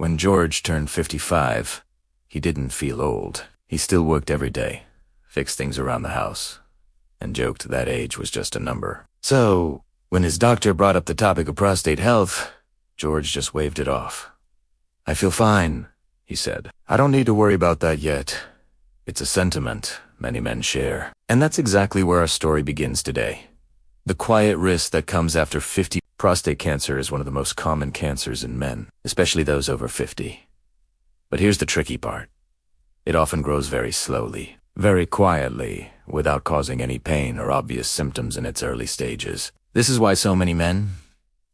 When George turned 55, he didn't feel old. He still worked every day, fixed things around the house, and joked that age was just a number. So, when his doctor brought up the topic of prostate health, George just waved it off. "I feel fine," he said. "I don't need to worry about that yet." It's a sentiment many men share. And that's exactly where our story begins today. The quiet risk that comes after 50. Prostate cancer is one of the most common cancers in men, especially those over 50. But here's the tricky part. It often grows very slowly, very quietly, without causing any pain or obvious symptoms in its early stages. This is why so many men,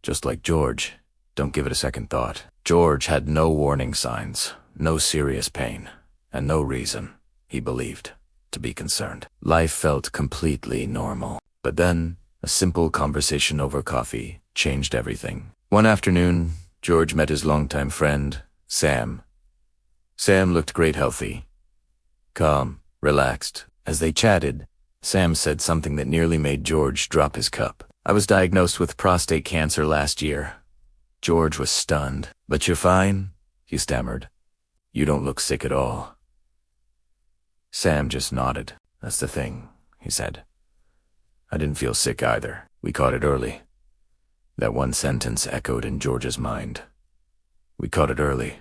just like George, don't give it a second thought. George had no warning signs, no serious pain, and no reason, he believed, to be concerned. Life felt completely normal. But then, a simple conversation over coffee changed everything. One afternoon, George met his longtime friend, Sam. Sam looked great healthy, calm, relaxed. As they chatted, Sam said something that nearly made George drop his cup. "I was diagnosed with prostate cancer last year." George was stunned. "But you're fine?" he stammered. "You don't look sick at all." Sam just nodded. "That's the thing," he said. "I didn't feel sick either. We caught it early." That one sentence echoed in George's mind. We caught it early.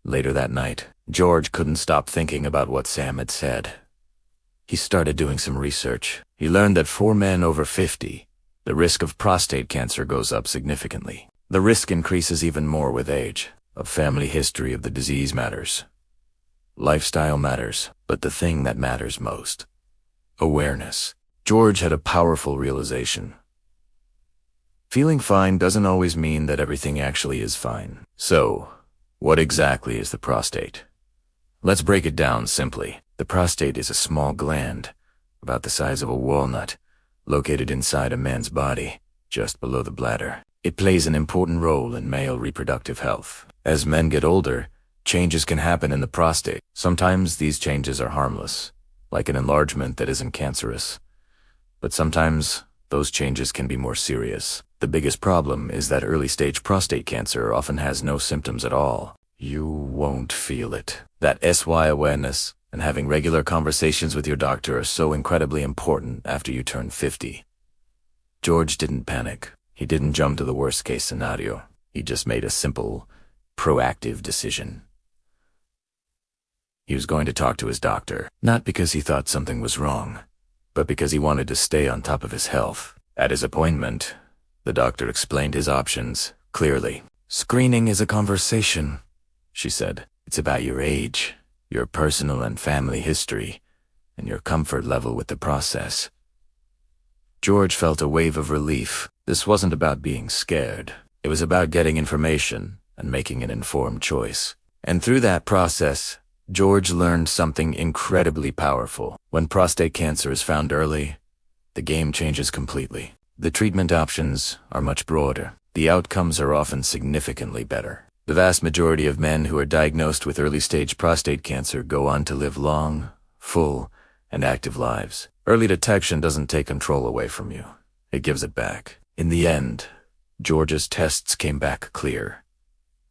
Later that night, George couldn't stop thinking about what Sam had said. He started doing some research. He learned that for men over 50, the risk of prostate cancer goes up significantly. The risk increases even more with age. A family history of the disease matters. Lifestyle matters, but the thing that matters most: awareness. George had a powerful realization. Feeling fine doesn't always mean that everything actually is fine. So, what exactly is the prostate? Let's break it down simply. The prostate is a small gland, about the size of a walnut, located inside a man's body, just below the bladder. It plays an important role in male reproductive health. As men get older, changes can happen in the prostate. Sometimes these changes are harmless, like an enlargement that isn't cancerous. But sometimes those changes can be more serious. The biggest problem is that early-stage prostate cancer often has no symptoms at all. You won't feel it. That SY awareness and having regular conversations with your doctor are so incredibly important after you turn 50. George didn't panic. He didn't jump to the worst-case scenario. He just made a simple, proactive decision. He was going to talk to his doctor, not because he thought something was wrong, but because he wanted to stay on top of his health. At his appointment, the doctor explained his options clearly. "Screening is a conversation," she said. "It's about your age, your personal and family history, and your comfort level with the process." George felt a wave of relief. This wasn't about being scared. It was about getting information and making an informed choice. And through that process, George learned something incredibly powerful. When prostate cancer is found early, the game changes completely. The treatment options are much broader. The outcomes are often significantly better. The vast majority of men who are diagnosed with early-stage prostate cancer go on to live long, full, and active lives. Early detection doesn't take control away from you. It gives it back. In the end, George's tests came back clear.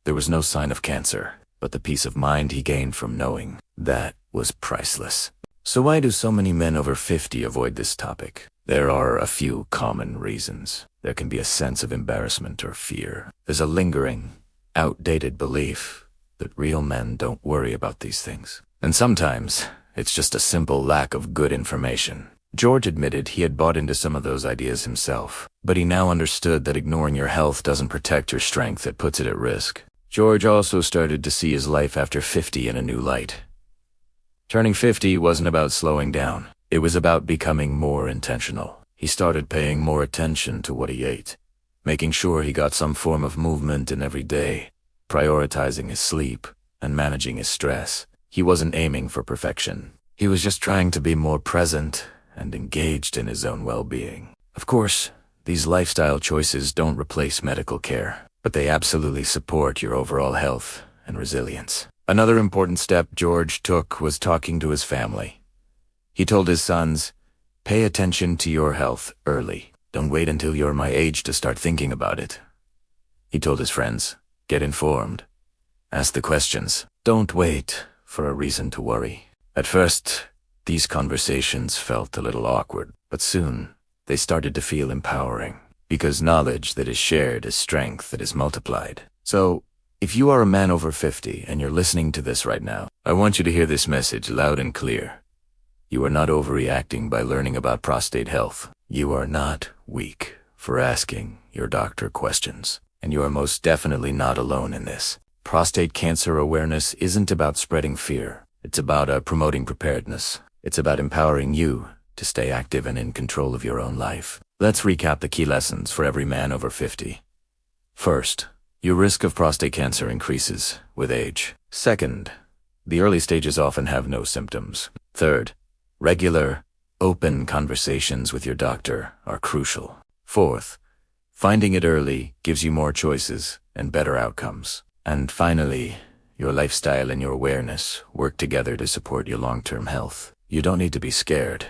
There was no sign of cancer, but the peace of mind he gained from knowing that was priceless. So why do so many men over 50 avoid this topic? There are a few common reasons. There can be a sense of embarrassment or fear. There's a lingering, outdated belief that real men don't worry about these things. And sometimes, it's just a simple lack of good information. George admitted he had bought into some of those ideas himself, but he now understood that ignoring your health doesn't protect your strength, it puts it at risk. George also started to see his life after 50 in a new light. Turning 50 wasn't about slowing down. It was about becoming more intentional. He started paying more attention to what he ate, making sure he got some form of movement in every day, prioritizing his sleep, and managing his stress. He wasn't aiming for perfection. He was just trying to be more present and engaged in his own well-being. Of course, these lifestyle choices don't replace medical care, but they absolutely support your overall health and resilience. Another important step George took was talking to his family. He told his sons, "Pay attention to your health early. Don't wait until you're my age to start thinking about it." He told his friends, "Get informed. Ask the questions. Don't wait for a reason to worry. At first, these conversations felt a little awkward, but soon they started to feel empowering, because knowledge that is shared is strength that is multiplied. So, if you are a man over 50 and you're listening to this right now, I want you to hear this message loud and clear. You are not overreacting by learning about prostate health. You are not weak for asking your doctor questions. And you are most definitely not alone in this. Prostate cancer awareness isn't about spreading fear. It's about promoting preparedness. It's about empowering you to stay active and in control of your own life. Let's recap the key lessons for every man over 50. First, your risk of prostate cancer increases with age. Second, the early stages often have no symptoms. Third, regular, open conversations with your doctor are crucial. Fourth, finding it early gives you more choices and better outcomes. And finally, your lifestyle and your awareness work together to support your long-term health. You don't need to be scared.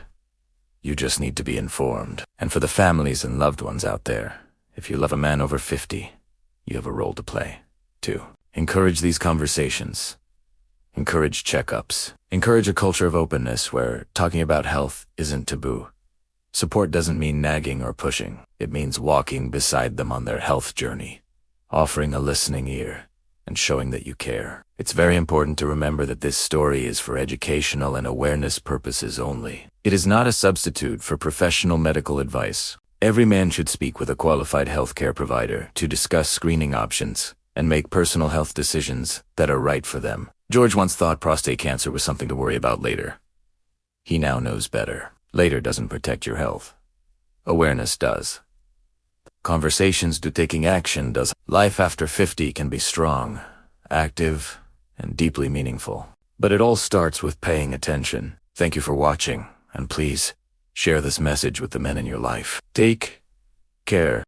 You just need to be informed. And for the families and loved ones out there, if you love a man over 50, you have a role to play, too. Encourage these conversations. Encourage checkups. Encourage a culture of openness where talking about health isn't taboo. Support doesn't mean nagging or pushing. It means walking beside them on their health journey, offering a listening ear, and showing that you care. It's very important to remember that this story is for educational and awareness purposes only. It is not a substitute for professional medical advice. Every man should speak with a qualified healthcare provider to discuss screening options and make personal health decisions that are right for them. George once thought prostate cancer was something to worry about later. He now knows better. Later doesn't protect your health. Awareness does. Conversations to taking action does. Life after 50 can be strong, active, and deeply meaningful. But it all starts with paying attention. Thank you for watching, and please share this message with the men in your life. Take care.